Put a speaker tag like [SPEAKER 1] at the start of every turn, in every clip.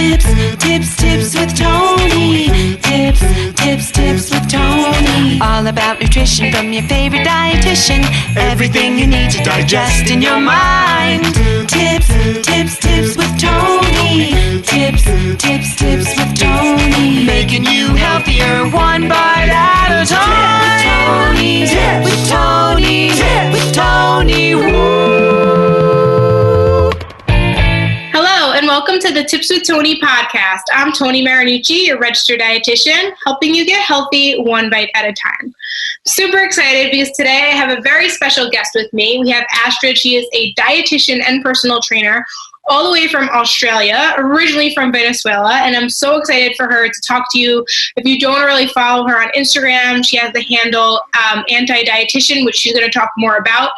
[SPEAKER 1] Tips with Tony. Tips with Tony. All about nutrition from your favorite dietitian. Everything you need to digest in your mind. Tips with Tony. Tips with Tony. Making you healthier one bite at a time. With Tony. Woo.
[SPEAKER 2] Hello, and welcome to the Tips with Tony podcast. I'm Tony Marinucci, your registered dietitian, helping you get healthy one bite at a time. Super excited because today I have a very special guest with me. We have Astrid. She is a dietitian and personal trainer all the way from Australia, originally from Venezuela, and I'm so excited for her to talk to you. If you don't really follow her on Instagram, she has the handle Anti-Dietitian, which she's going to talk more about.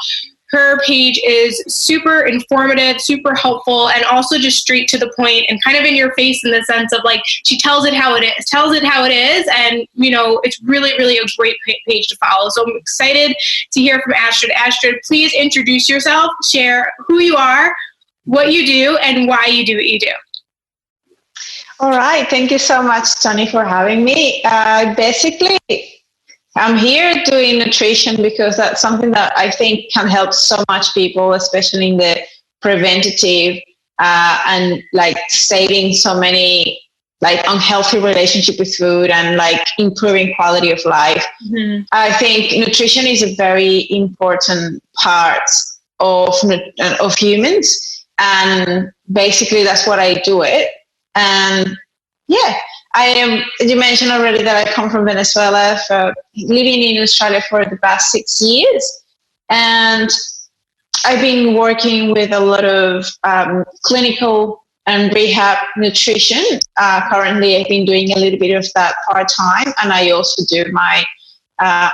[SPEAKER 2] Her page is super informative, super helpful, and also just straight to the point and kind of in your face in the sense of like she tells it how it is, and you know it's really, really a great page to follow. So I'm excited to hear from Astrid. Astrid, please introduce yourself, share who you are, what you do, and why you do what you do.
[SPEAKER 3] All right. Thank you so much, Tony, for having me. Basically, I'm here doing nutrition because that's something that I think can help so much people, especially in the preventative and like saving so many like unhealthy relationship with food and like improving quality of life. Mm-hmm. I think nutrition is a very important part of humans. And basically that's what I do it. And yeah, you mentioned already that I come from Venezuela, for living in Australia for the past 6 years. And I've been working with a lot of clinical and rehab nutrition. Currently, I've been doing a little bit of that part-time. And I also do my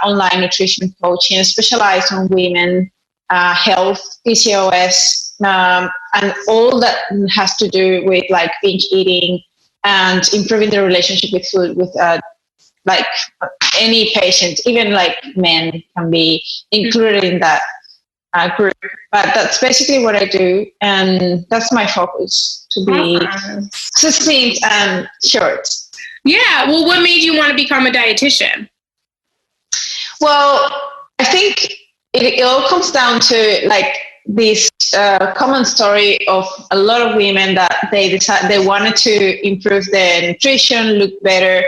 [SPEAKER 3] online nutrition coaching, specialized on women, health, PCOS, and all that has to do with like binge eating and improving the relationship with food with like any patient, even like men can be included in that group. But that's basically what I do, and that's my focus, to be succinct and short.
[SPEAKER 2] Yeah. Well, what made you want to become a dietitian?
[SPEAKER 3] Well, I think it all comes down to like this common story of a lot of women that they wanted to improve their nutrition, look better.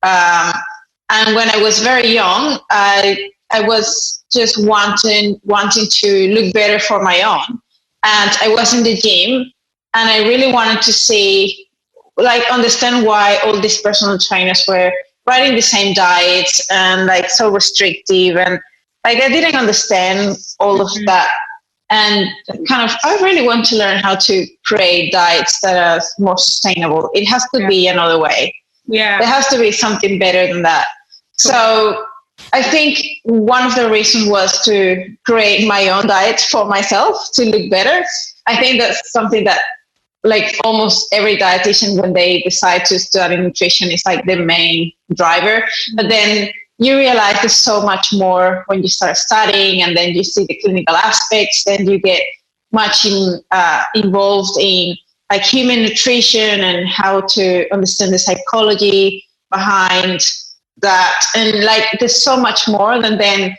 [SPEAKER 3] And when I was very young, I was just wanting to look better for my own. And I was in the gym, and I really wanted to see, like, understand why all these personal trainers were writing the same diets and like so restrictive, and like I didn't understand all of that. And kind of, I really want to learn how to create diets that are more sustainable. It has to be another way. Yeah. There has to be something better than that. So I think one of the reasons was to create my own diet for myself to look better. I think that's something that like almost every dietitian, when they decide to study nutrition, is like the main driver. But then you realize there's so much more when you start studying, and then you see the clinical aspects, then you get much involved in like human nutrition and how to understand the psychology behind that. And like there's so much more than then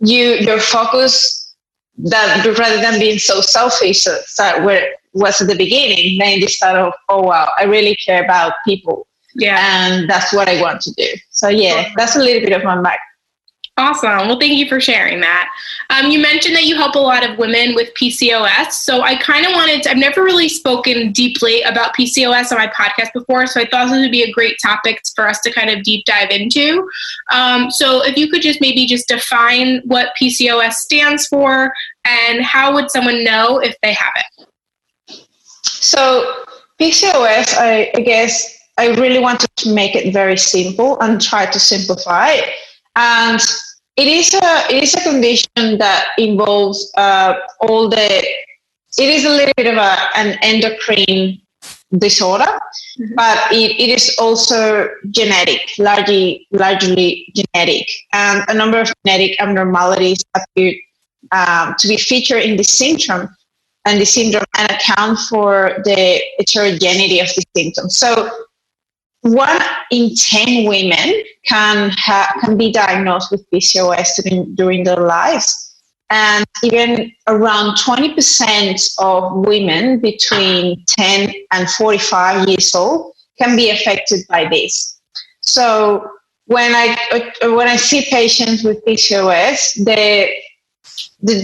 [SPEAKER 3] your focus, that rather than being so selfish, start where it was at the beginning, then you start, oh wow, I really care about people. Yeah. And that's what I want to do. So yeah, that's a little bit of my background.
[SPEAKER 2] Awesome. Well, thank you for sharing that. You mentioned that you help a lot of women with PCOS. So I kind of I've never really spoken deeply about PCOS on my podcast before. So I thought this would be a great topic for us to kind of deep dive into. So if you could just maybe just define what PCOS stands for, and how would someone know if they have it? So PCOS, I guess I really wanted to make it very simple and try to simplify it. And it is a condition that involves it is a little bit of an endocrine disorder, but it is also genetic, largely genetic, and a number of genetic abnormalities appear to be featured in the syndrome.
[SPEAKER 3] and the syndrome and account for the heterogeneity of the symptoms. So 1 in 10 women can be diagnosed with PCOS during their lives. And even around 20% of women between 10 and 45 years old can be affected by this. So when I see patients with PCOS, the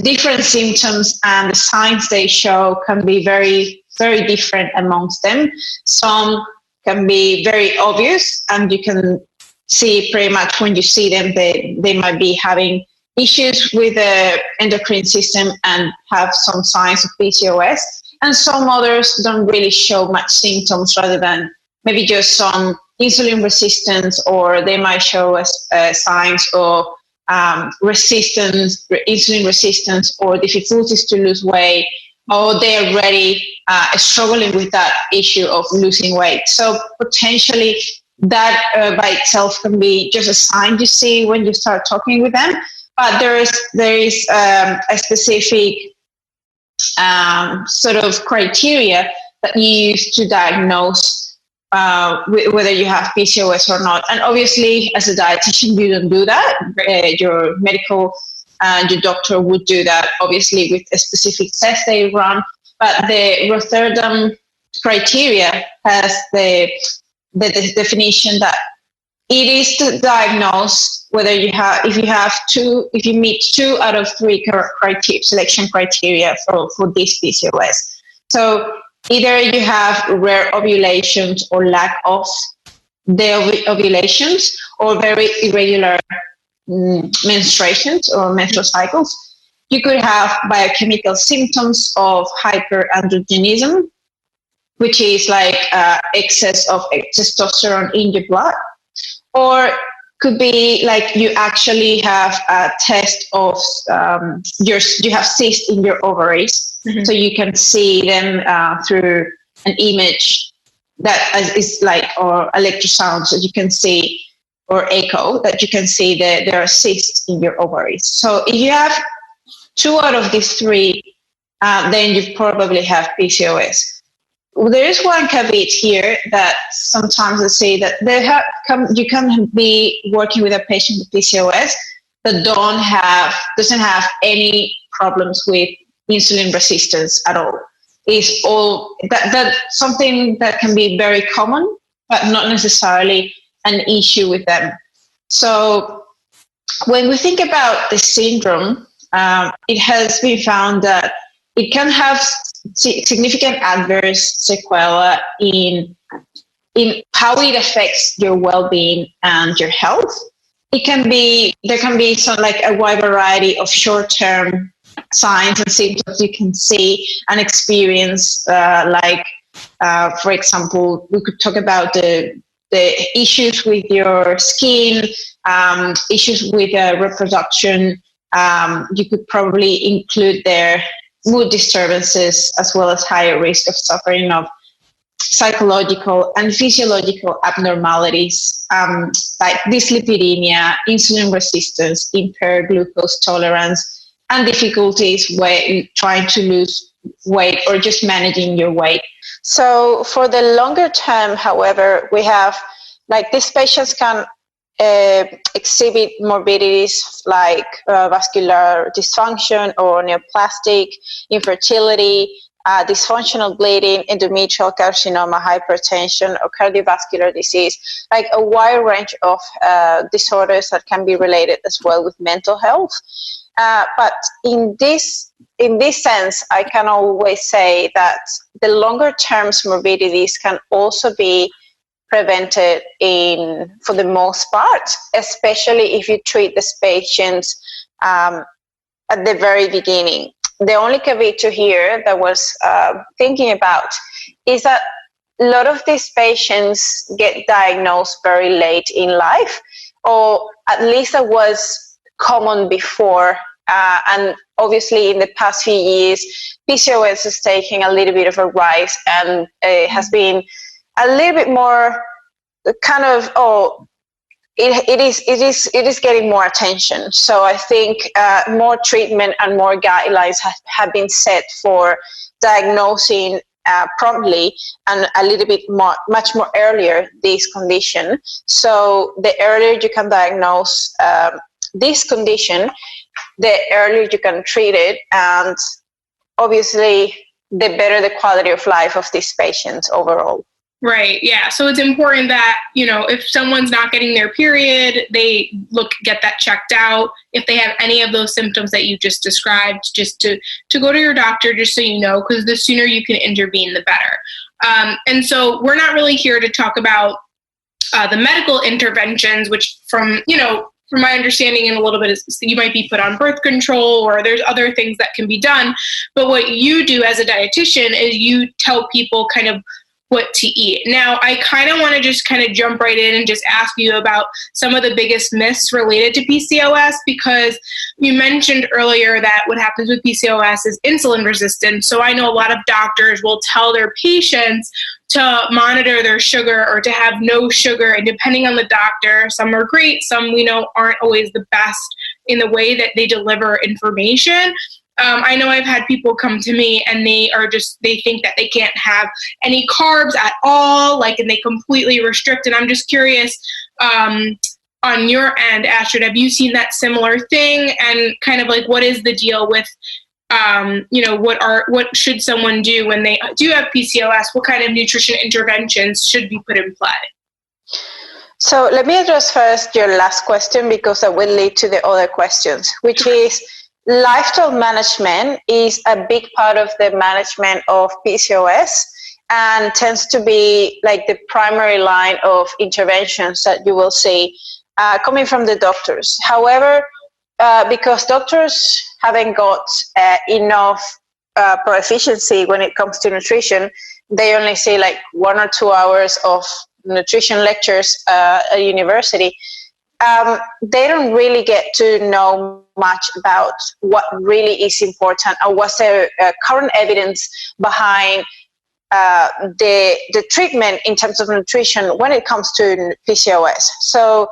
[SPEAKER 3] different symptoms and the signs they show can be very, very different amongst them. Some can be very obvious, and you can see pretty much when you see them, they might be having issues with the endocrine system and have some signs of PCOS. And some others don't really show much symptoms, rather than maybe just some insulin resistance, or they might show us signs of insulin resistance, or difficulties to lose weight, or they're already struggling with that issue of losing weight. So potentially that by itself can be just a sign you see when you start talking with them. But there is a specific sort of criteria that you use to diagnose whether you have PCOS or not. And obviously, as a dietitian, you don't do that. Your medical and your doctor would do that, obviously, with a specific test they run. But the Rotterdam criteria has the definition that it is to diagnose whether if you meet 2 out of 3 selection criteria for this PCOS. So either you have rare ovulations or lack of the ovulations, or very irregular menstruations or menstrual cycles. You could have biochemical symptoms of hyperandrogenism, which is like excess of testosterone in your blood, or could be like you actually have a test of you have cysts in your ovaries, so you can see them through an image that is like, or electrosounds that you can see, or echo that you can see that there are cysts in your ovaries. So if you have 2 out of these 3, then you probably have PCOS. There is one caveat here that sometimes I say that you can be working with a patient with PCOS that doesn't have any problems with insulin resistance at all. It's all that something that can be very common, but not necessarily an issue with them. So when we think about the syndrome, it has been found that it can have significant adverse sequelae in how it affects your well-being and your health. There can be some, like, a wide variety of short-term signs and symptoms you can see and experience. For example, we could talk about the issues with your skin, issues with reproduction. You could probably include their mood disturbances, as well as higher risk of suffering of psychological and physiological abnormalities, like dyslipidemia, insulin resistance, impaired glucose tolerance, and difficulties trying to lose weight or just managing your weight. So for the longer term, however, we have, like, these patients can exhibit morbidities like vascular dysfunction or neoplastic, infertility, dysfunctional bleeding, endometrial carcinoma, hypertension, or cardiovascular disease, like a wide range of disorders that can be related as well with mental health. But in this sense, I can always say that the longer term morbidities can also be prevented for the most part, especially if you treat these patients at the very beginning. The only caveat to here that I was thinking about is that a lot of these patients get diagnosed very late in life, or at least that was common before. And obviously in the past few years, PCOS is taking a little bit of a rise, and it has been a little bit more kind of, it is getting more attention. So I think more treatment and more guidelines have been set for diagnosing promptly and a little bit much more earlier this condition. So the earlier you can diagnose this condition, the earlier you can treat it, and obviously the better the quality of life of these patients overall.
[SPEAKER 2] Right. Yeah. So it's important that, if someone's not getting their period, they get that checked out. If they have any of those symptoms that you just described, just to go to your doctor, just so you know, because the sooner you can intervene, the better. And so we're not really here to talk about the medical interventions, which from my understanding in a little bit is you might be put on birth control or there's other things that can be done. But what you do as a dietitian is you tell people kind of what to eat. Now, I kind of want to just kind of jump right in and just ask you about some of the biggest myths related to PCOS, because you mentioned earlier that what happens with PCOS is insulin resistance. So I know a lot of doctors will tell their patients to monitor their sugar or to have no sugar. And depending on the doctor, some are great, some we know aren't always the best in the way that they deliver information. I know I've had people come to me and they think that they can't have any carbs at all, and they completely restrict. And I'm just curious, on your end, Astrid, have you seen that similar thing? And kind of what is the deal with, what should someone do when they do have PCOS? What kind of nutrition interventions should be put in play?
[SPEAKER 3] So let me address first your last question, because that will lead to the other questions, which is lifestyle management is a big part of the management of PCOS and tends to be the primary line of interventions that you will see coming from the doctors. However, because doctors haven't got enough proficiency when it comes to nutrition, they only see 1 or 2 hours of nutrition lectures at university. They don't really get to know much about what really is important or what's the current evidence behind the treatment in terms of nutrition when it comes to PCOS. So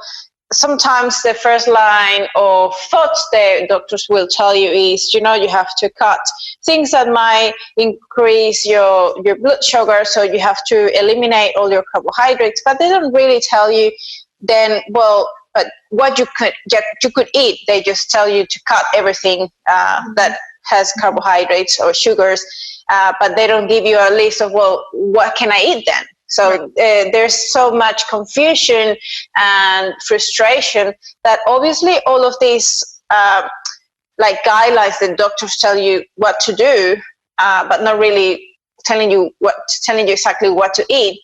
[SPEAKER 3] sometimes the first line of thoughts the doctors will tell you is, you have to cut things that might increase your blood sugar, so you have to eliminate all your carbohydrates, but they don't really tell you then, but what you could eat. They just tell you to cut everything that has carbohydrates or sugars, but they don't give you a list of, what can I eat then? So there's so much confusion and frustration that obviously all of these guidelines that doctors tell you what to do, but not really telling you exactly what to eat,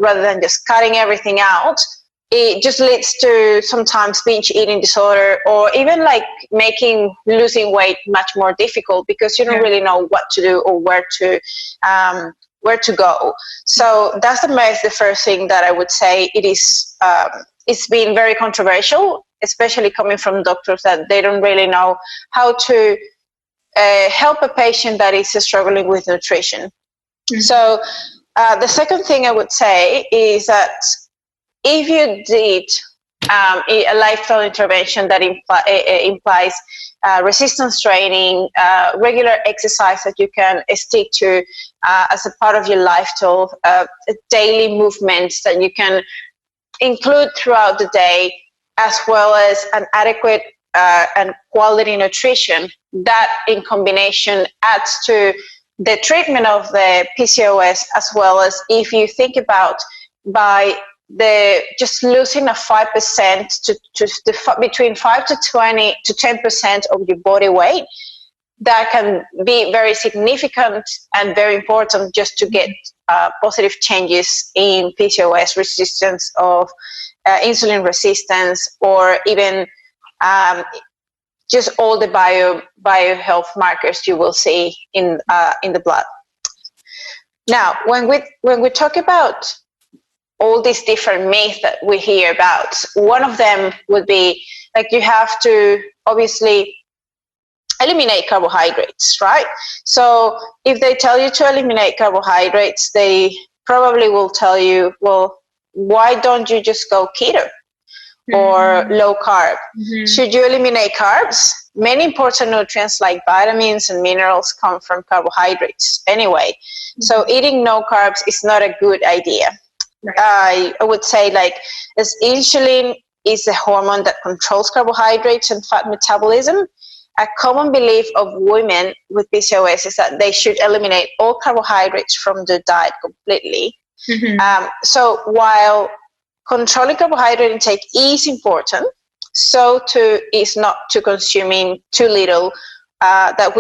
[SPEAKER 3] rather than just cutting everything out. It just leads to sometimes binge eating disorder, or even making losing weight much more difficult, because you don't really know what to do or where to go. So that's the first thing that I would say. It is it's been very controversial, especially coming from doctors that they don't really know how to help a patient that is struggling with nutrition. Mm-hmm. So the second thing I would say is that if you did a lifestyle intervention that implies resistance training, regular exercise that you can stick to as a part of your lifestyle, daily movements that you can include throughout the day, as well as an adequate and quality nutrition, that in combination adds to the treatment of the PCOS, as well as if you think about by just losing a 5% to between 5 to 20 to 10% of your body weight, that can be very significant and very important just to get positive changes in PCOS resistance, of insulin resistance, or even just all the bio health markers you will see in the blood. Now, when we talk about all these different myths that we hear about, one of them would be you have to obviously eliminate carbohydrates, right? So if they tell you to eliminate carbohydrates, they probably will tell you, well, why don't you just go keto? or low carb. Should you eliminate carbs? Many important nutrients like vitamins and minerals come from carbohydrates anyway. So eating no carbs is not a good idea. I would say, like, as insulin is the hormone that controls carbohydrates and fat metabolism, a common belief of women with PCOS is that they should eliminate all carbohydrates from their diet completely. So while controlling carbohydrate intake is important, so too is not to consuming too little that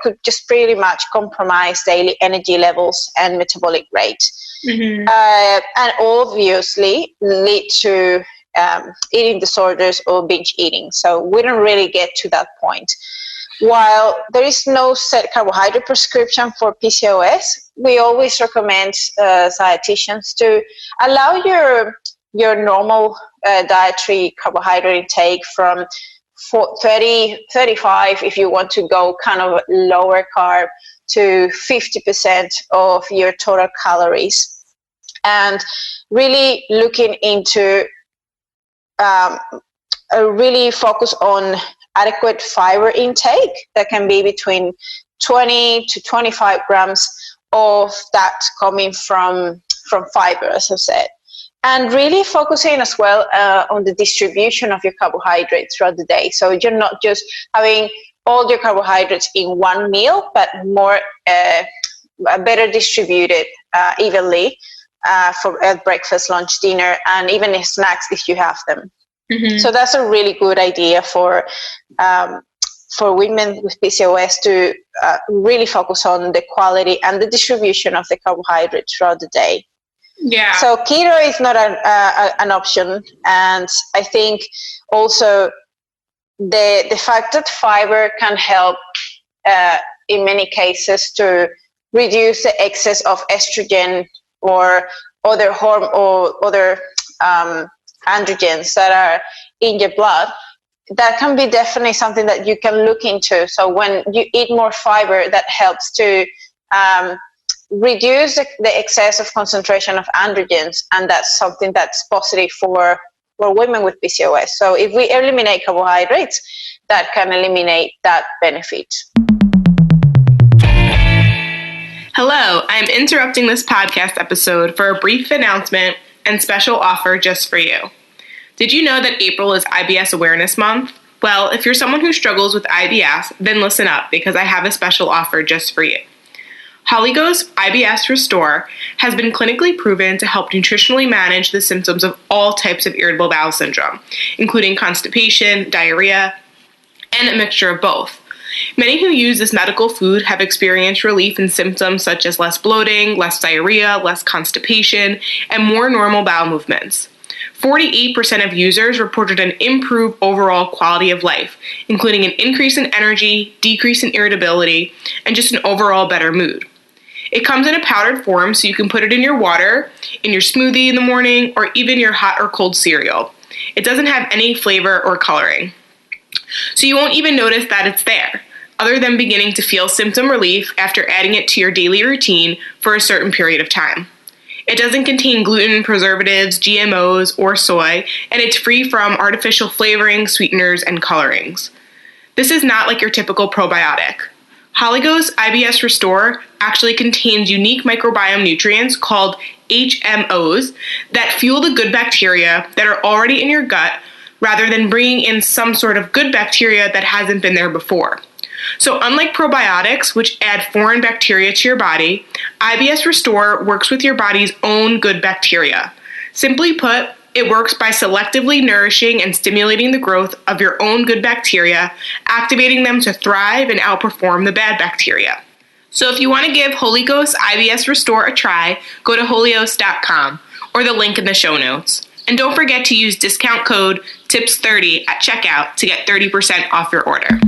[SPEAKER 3] could just pretty much compromise daily energy levels and metabolic rate, and obviously lead to eating disorders or binge eating. So we don't really get to that point. While there is no set carbohydrate prescription for PCOS, we always recommend dietitians to allow your normal dietary carbohydrate intake from 35, if you want to go kind of lower carb, to 50% of your total calories, and really looking into really focus on adequate fiber intake that can be between 20 to 25 grams of that coming from fiber, as I said. And really focusing as well on the distribution of your carbohydrates throughout the day. So you're not just having all your carbohydrates in one meal, but more better distributed evenly for breakfast, lunch, dinner, and even snacks if you have them. So that's a really good idea for women with PCOS to really focus on the quality and the distribution of the carbohydrates throughout the day.
[SPEAKER 2] Yeah.
[SPEAKER 3] So keto is not an option, and I think also the fact that fiber can help in many cases to reduce the excess of estrogen or other androgens that are in your blood. That can be definitely something that you can look into. So when you eat more fiber, that helps to reduce the excess of concentration of androgens, and that's something that's positive for women with PCOS. So if we eliminate carbohydrates, that can eliminate that benefit.
[SPEAKER 2] Hello, I'm interrupting this podcast episode for a brief announcement and special offer just for you. Did you know that April is IBS Awareness Month? Well, if you're someone who struggles with IBS, then listen up, because I have a special offer just for you. Ibs IBS Restore has been clinically proven to help nutritionally manage the symptoms of all types of irritable bowel syndrome, including constipation, diarrhea, and a mixture of both. Many who use this medical food have experienced relief in symptoms such as less bloating, less diarrhea, less constipation, and more normal bowel movements. 48% of users reported an improved overall quality of life, including an increase in energy, decrease in irritability, and just an overall better mood. It comes in a powdered form, so you can put it in your water, in your smoothie in the morning, or even your hot or cold cereal. It doesn't have any flavor or coloring, so you won't even notice that it's there, other than beginning to feel symptom relief after adding it to your daily routine for a certain period of time. It doesn't contain gluten, preservatives, GMOs, or soy, and it's free from artificial flavorings, sweeteners, and colorings. This is not like your typical probiotic. Ibs IBS Restore actually contains unique microbiome nutrients called HMOs that fuel the good bacteria that are already in your gut, rather than bringing in some sort of good bacteria that hasn't been there before. So unlike probiotics, which add foreign bacteria to your body, IBS Restore works with your body's own good bacteria. Simply put, it works by selectively nourishing and stimulating the growth of your own good bacteria, activating them to thrive and outperform the bad bacteria. So if you want to give Ibs IBS Restore a try, go to holios.com or the link in the show notes. And don't forget to use discount code TIPS30 at checkout to get 30% off your order.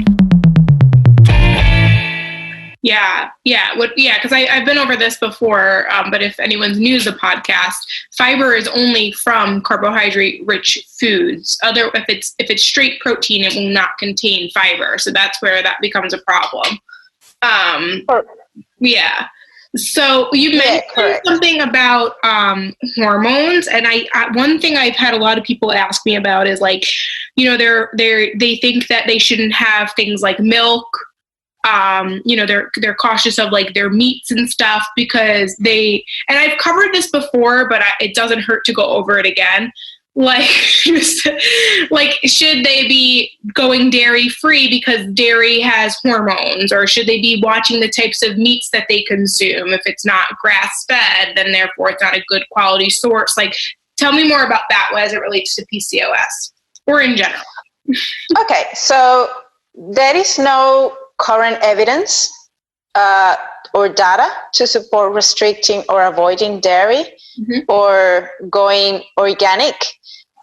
[SPEAKER 2] Because I've been over this before, but if anyone's new to the podcast, fiber is only from carbohydrate-rich foods. If it's straight protein, it will not contain fiber, so that's where that becomes a problem. So you mentioned something about hormones, and I one thing I've had a lot of people ask me about is like, you know, they think that they shouldn't have things like milk. You know, they're cautious of like their meats and stuff because and I've covered this before, but it doesn't hurt to go over it again. Like, like, should they be going dairy free because dairy has hormones, or should they be watching the types of meats that they consume? If it's not grass fed, then therefore it's not a good quality source. Like, tell me more about that as it relates to PCOS or in general.
[SPEAKER 3] Okay, so there is no current evidence or data to support restricting or avoiding dairy or going organic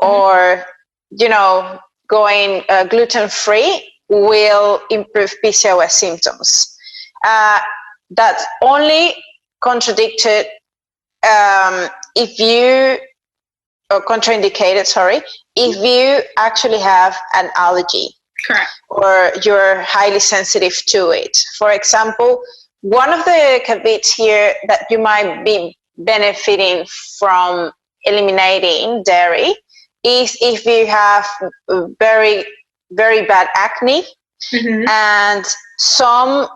[SPEAKER 3] or, you know, going gluten-free will improve PCOS symptoms. That's only contradicted contraindicated, if you actually have an allergy.
[SPEAKER 2] Correct.
[SPEAKER 3] Or you're highly sensitive to it. For example, one of the caveats here that you might be benefiting from eliminating dairy is if you have very, very bad acne, and some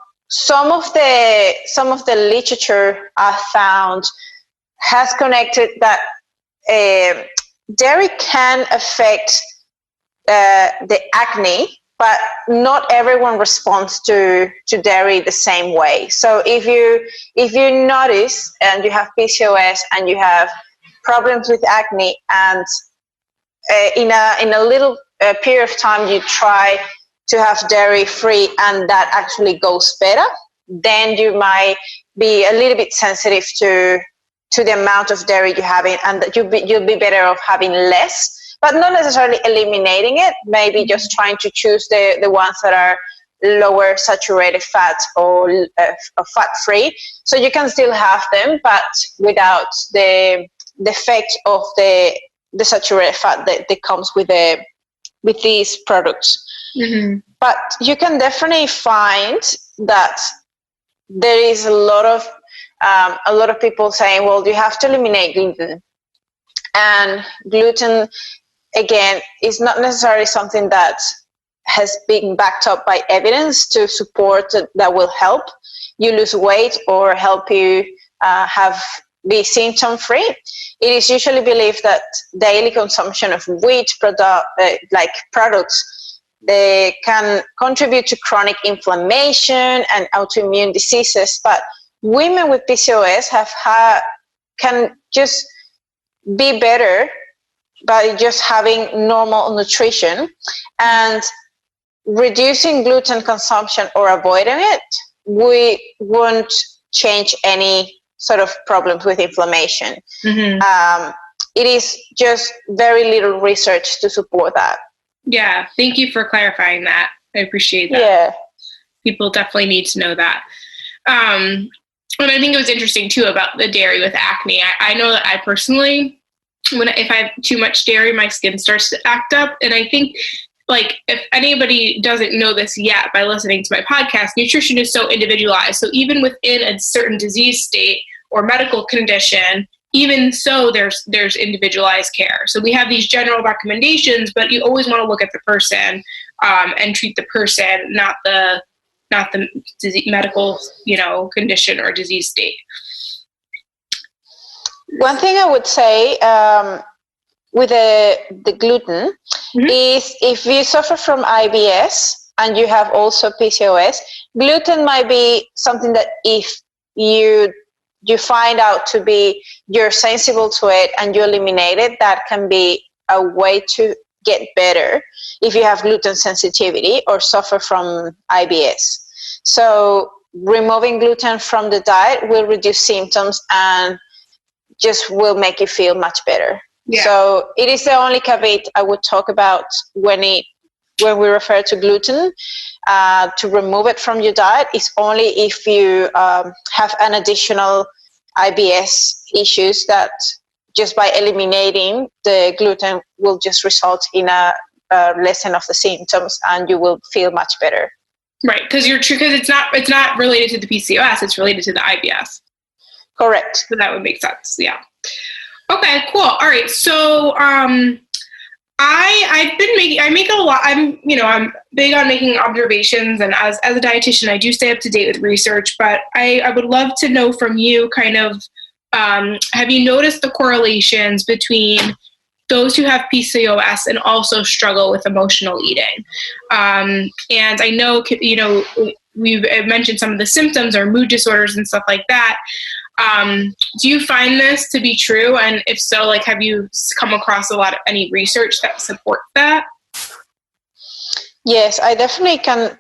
[SPEAKER 3] of the literature I found has connected that dairy can affect the acne, but not everyone responds to dairy the same way. So if you notice and you have PCOS and you have problems with acne, and in a little period of time you try to have dairy free and that actually goes better, then you might be a little bit sensitive to the amount of dairy you have in, and that you'll be better off having less. But not necessarily eliminating it, maybe just trying to choose the ones that are lower saturated fat or fat-free. So you can still have them, but without the effect of the saturated fat that comes with these products. But you can definitely find that there is a lot of people saying, well, you have to eliminate gluten. And gluten, again, is not necessarily something that has been backed up by evidence to support that will help you lose weight or help you be symptom-free. It is usually believed that daily consumption of wheat products, they can contribute to chronic inflammation and autoimmune diseases. But women with PCOS can just be better by just having normal nutrition, and reducing gluten consumption or avoiding it, we won't change any sort of problems with inflammation. It is just very little research to support that.
[SPEAKER 2] Yeah, thank you for clarifying that. I appreciate that.
[SPEAKER 3] Yeah.
[SPEAKER 2] People definitely need to know that. And I think it was interesting too about the dairy with acne. I know that I personally, if I have too much dairy, my skin starts to act up. And I think, like, if anybody doesn't know this yet by listening to my podcast, nutrition is so individualized. So even within a certain disease state or medical condition, even so, there's individualized care. So we have these general recommendations, but you always want to look at the person and treat the person, not the disease, medical, condition or disease state.
[SPEAKER 3] One thing I would say with the gluten is if you suffer from IBS and you have also PCOS, gluten might be something that if you find out to be you're sensible to it and you eliminate it, that can be a way to get better if you have gluten sensitivity or suffer from IBS. So removing gluten from the diet will reduce symptoms and just will make you feel much better. Yeah. So it is the only caveat I would talk about when we refer to gluten. To remove it from your diet is only if you have an additional IBS issues that just by eliminating the gluten will just result in a lessen of the symptoms and you will feel much better.
[SPEAKER 2] Right, because it's not related to the PCOS, it's related to the IBS.
[SPEAKER 3] Correct.
[SPEAKER 2] So that would make sense. Yeah. Okay, cool. All right. So I make a lot. I'm big on making observations, and as a dietitian, I do stay up to date with research. But I would love to know from you, kind of, have you noticed the correlations between those who have PCOS and also struggle with emotional eating? And I know, we've mentioned some of the symptoms or mood disorders and stuff like that. Do you find this to be true? And if so, like, have you come across any research that supports that?
[SPEAKER 3] Yes, I definitely can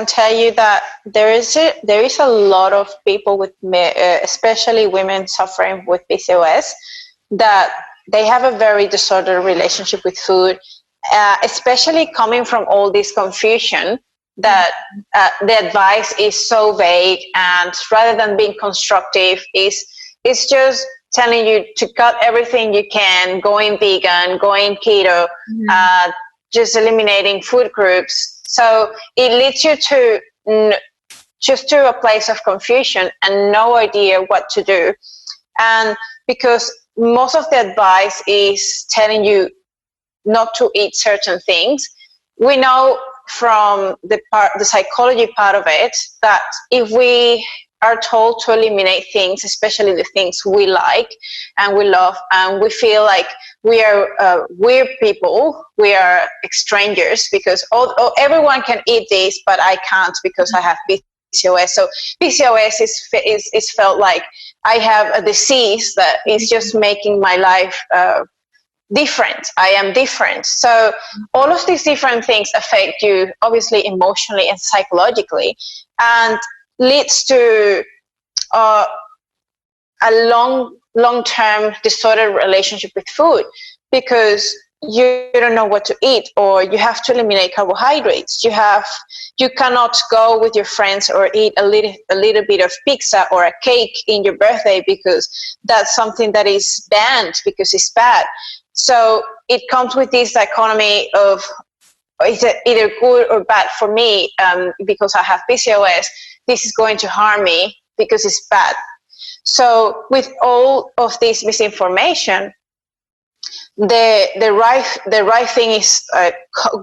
[SPEAKER 3] tell you that there is a lot of people with, especially women suffering with PCOS, that they have a very disordered relationship with food, especially coming from all this confusion that the advice is so vague, and rather than being constructive, it's just telling you to cut everything you can, going vegan, going keto, just eliminating food groups. So it leads you to a place of confusion and no idea what to do. And because most of the advice is telling you not to eat certain things, we know from the psychology part of it that if we are told to eliminate things, especially the things we like and we love, and we feel like we are weird people, we are strangers, because everyone can eat this, but I can't because I have PCOS. So PCOS is felt like I have a disease that is just making my life different. I am different. So all of these different things affect you, obviously, emotionally and psychologically, and leads to a long-term disordered relationship with food, because you don't know what to eat, or you have to eliminate carbohydrates. You cannot go with your friends or eat a little bit of pizza or a cake in your birthday, because that's something that is banned because it's bad. So it comes with this dichotomy of, is it either good or bad for me? Because I have PCOS, this is going to harm me because it's bad. So with all of this misinformation, the right thing is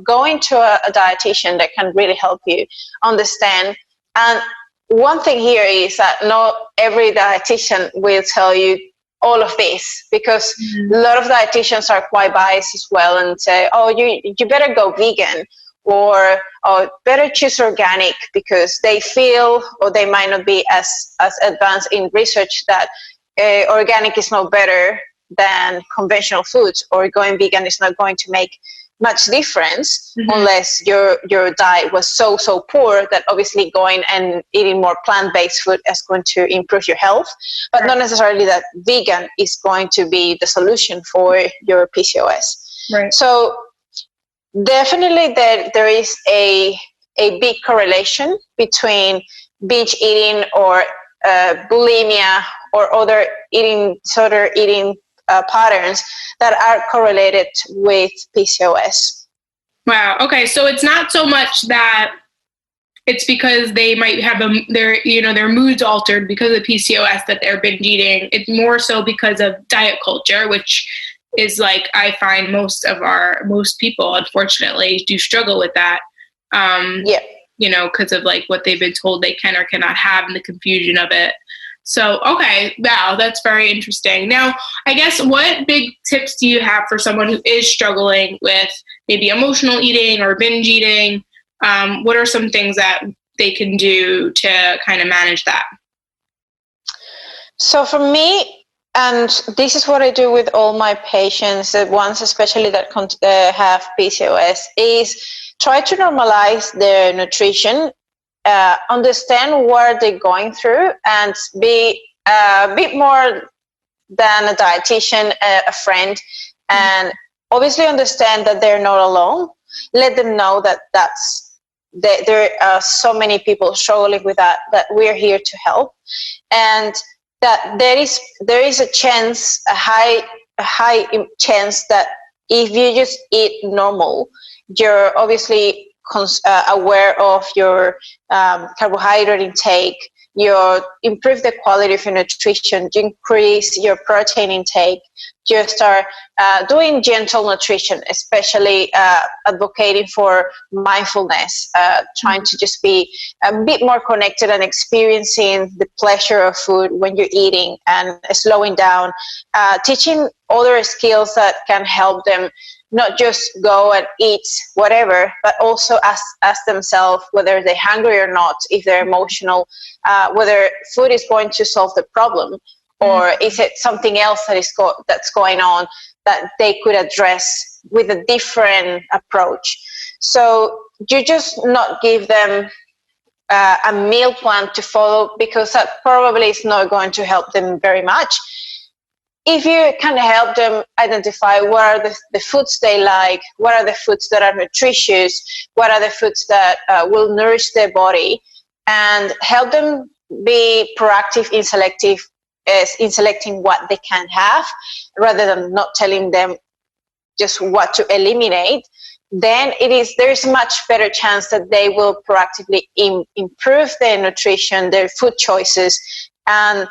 [SPEAKER 3] going to a dietitian that can really help you understand. And one thing here is that not every dietitian will tell you all of this, because a lot of dietitians are quite biased as well and say, oh, you better go vegan, or better choose organic, because they feel, or they might not be as advanced in research, that organic is no better than conventional foods, or going vegan is not going to make much difference unless your diet was so poor that obviously going and eating more plant-based food is going to improve your health, but not necessarily that vegan is going to be the solution for your PCOS.
[SPEAKER 2] Right.
[SPEAKER 3] So definitely there is a big correlation between binge eating or bulimia or other disorder eating patterns that are correlated with PCOS.
[SPEAKER 2] Wow. Okay. So it's not so much that it's because they might have their moods altered because of PCOS that they're binge eating. It's more so because of diet culture, which is, like, I find most people, unfortunately, do struggle with that. Because of, like, what they've been told they can or cannot have and the confusion of it. So, okay, wow, that's very interesting. Now, I guess, what big tips do you have for someone who is struggling with maybe emotional eating or binge eating? What are some things that they can do to kind of manage that?
[SPEAKER 3] So for me, and this is what I do with all my patients, the ones especially that have PCOS, is try to normalize their nutrition, understand what they're going through, and be a bit more than a dietitian, a friend, and obviously understand that they're not alone. Let them know that there are so many people struggling with that we're here to help, and that there is a chance, a high chance that if you just eat normal, you're obviously aware of your carbohydrate intake, you improve the quality of your nutrition, you increase your protein intake, you start doing gentle nutrition, especially advocating for mindfulness, trying to just be a bit more connected and experiencing the pleasure of food when you're eating and slowing down, teaching other skills that can help them not just go and eat whatever, but also ask themselves whether they're hungry or not, if they're emotional, whether food is going to solve the problem, or is it something else that's going on that they could address with a different approach. So you just not give them a meal plan to follow, because that probably is not going to help them very much. If you can help them identify what are the foods they like, what are the foods that are nutritious, what are the foods that will nourish their body, and help them be proactive in selecting what they can have, rather than not telling them just what to eliminate, then there's a much better chance that they will proactively improve their nutrition, their food choices, and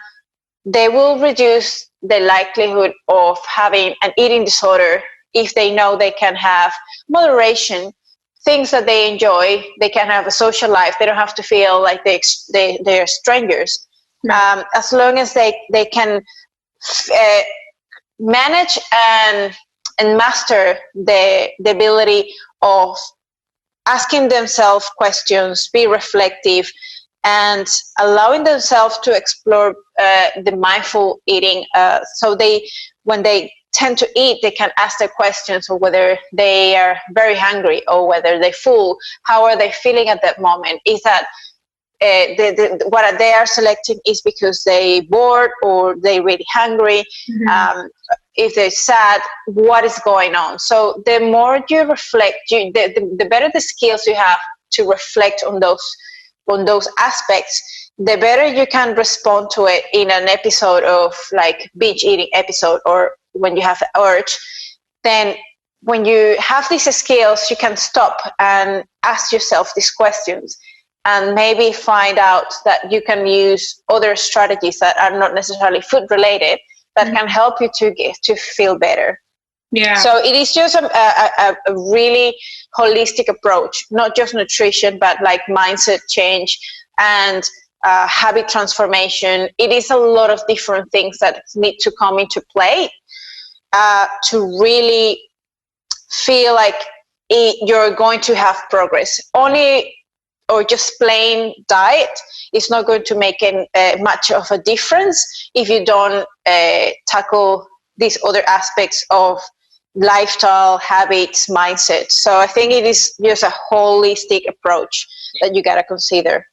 [SPEAKER 3] they will reduce the likelihood of having an eating disorder if they know they can have moderation, things that they enjoy, they can have a social life, they don't have to feel like they're strangers. As long as they can manage and master the ability of asking themselves questions, be reflective, and allowing themselves to explore the mindful eating. So when they tend to eat, they can ask their questions of whether they are very hungry or whether they're full. How are they feeling at that moment? Is that what they are selecting is because they're bored or they're really hungry? If they're sad, what is going on? So the more you reflect, the better the skills you have to reflect on those aspects, the better you can respond to it in an episode of like binge eating episode, or when you have the urge. Then when you have these skills, you can stop and ask yourself these questions, and maybe find out that you can use other strategies that are not necessarily food related that can help you to feel better.
[SPEAKER 2] Yeah.
[SPEAKER 3] So it is just a really holistic approach, not just nutrition, but like mindset change and habit transformation. It is a lot of different things that need to come into play to really feel like you're going to have progress. Only or just plain diet is not going to make much of a difference if you don't tackle these other aspects of lifestyle, habits, mindset. So I think it is just a holistic approach that you got to consider.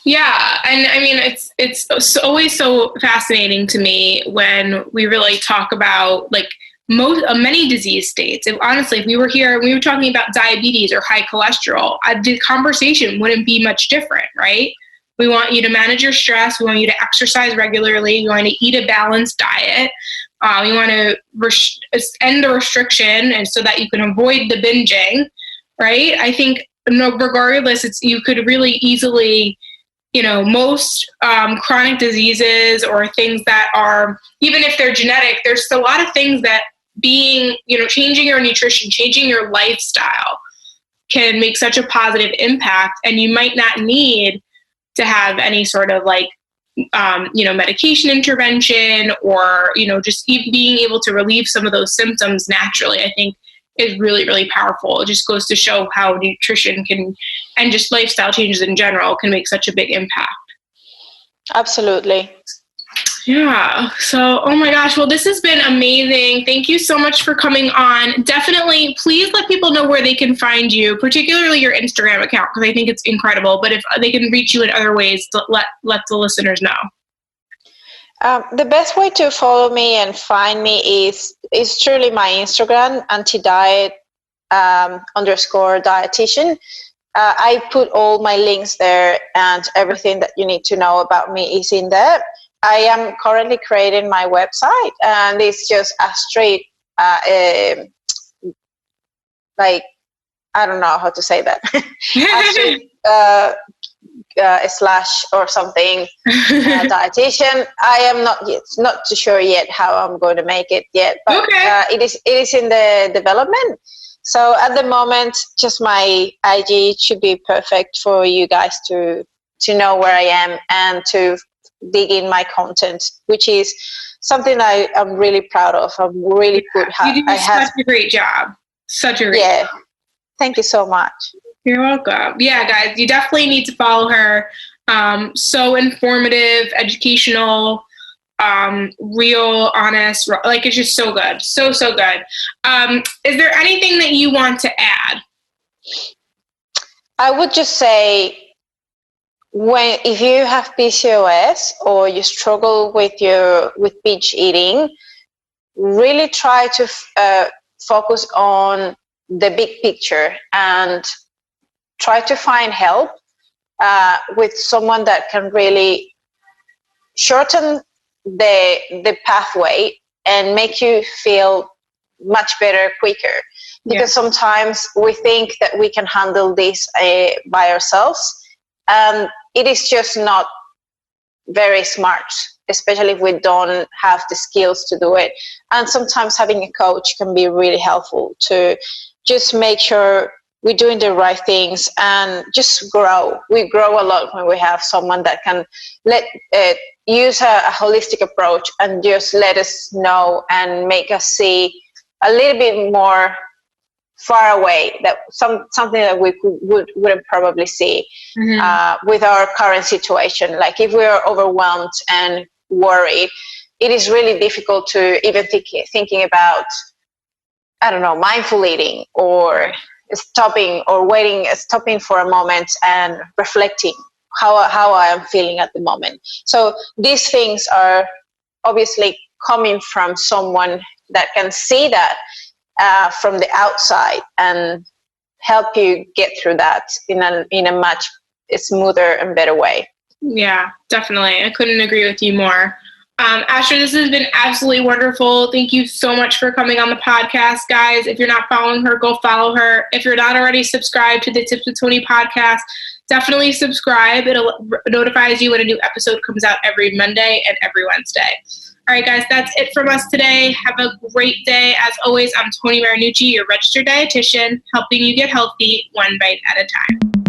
[SPEAKER 2] Yeah, and I mean, it's always so fascinating to me when we really talk about like many disease states. If we were here and we were talking about diabetes or high cholesterol, the conversation wouldn't be much different, right? We want you to manage your stress. We want you to exercise regularly. We want to eat a balanced diet. We want to end the restriction, and so that you can avoid the binging, right? I think regardless, you could really easily, most chronic diseases or things that are, even if they're genetic, there's a lot of things that changing your nutrition, changing your lifestyle can make such a positive impact, and you might not need to have any sort of medication intervention or, just being able to relieve some of those symptoms naturally, I think is really, really powerful. It just goes to show how nutrition and just lifestyle changes in general can make such a big impact.
[SPEAKER 3] Absolutely.
[SPEAKER 2] Yeah. So, oh my gosh. Well, this has been amazing. Thank you so much for coming on. Definitely, please let people know where they can find you, particularly your Instagram account, because I think it's incredible. But if they can reach you in other ways, let the listeners know.
[SPEAKER 3] The best way to follow me and find me is truly my Instagram, _dietitian. I put all my links there, and everything that you need to know about me is in there. I am currently creating my website, and it's just Astrid, I don't know how to say that. Astrid, slash or something dietitian. I am not too sure yet how I'm going to make it yet, but it is in the development. So at the moment, just my IG should be perfect for you guys to know where I am and to dig in my content, which is something I'm really proud of. I'm really good.
[SPEAKER 2] You do such a great job. Such a great job.
[SPEAKER 3] Thank you so much.
[SPEAKER 2] You're welcome. Yeah, guys, you definitely need to follow her. So informative, educational, real, honest, like it's just so good. So good. Is there anything that you want to add?
[SPEAKER 3] I would just say, if you have PCOS or you struggle with binge eating, really try to focus on the big picture and try to find help with someone that can really shorten the pathway and make you feel much better quicker. Because sometimes we think that we can handle this by ourselves, and it is just not very smart, especially if we don't have the skills to do it. And sometimes having a coach can be really helpful to just make sure we're doing the right things and just grow. We grow a lot when we have someone that can use a holistic approach and just let us know and make us see a little bit more far away, that something that we wouldn't probably see with our current situation. Like if we are overwhelmed and worried, it is really difficult to even thinking about, I don't know, mindful eating or stopping for a moment and reflecting how I am feeling at the moment. So these things are obviously coming from someone that can see that from the outside and help you get through that in a much smoother and better way.
[SPEAKER 2] Yeah, definitely. I couldn't agree with you more. Astrid, this has been absolutely wonderful. Thank you so much for coming on the podcast, guys. If you're not following her, go follow her. If you're not already subscribed to the Tips with Tony podcast, definitely subscribe. It notifies you when a new episode comes out every Monday and every Wednesday. All right, guys, that's it from us today. Have a great day. As always, I'm Tony Marinucci, your registered dietitian, helping you get healthy one bite at a time.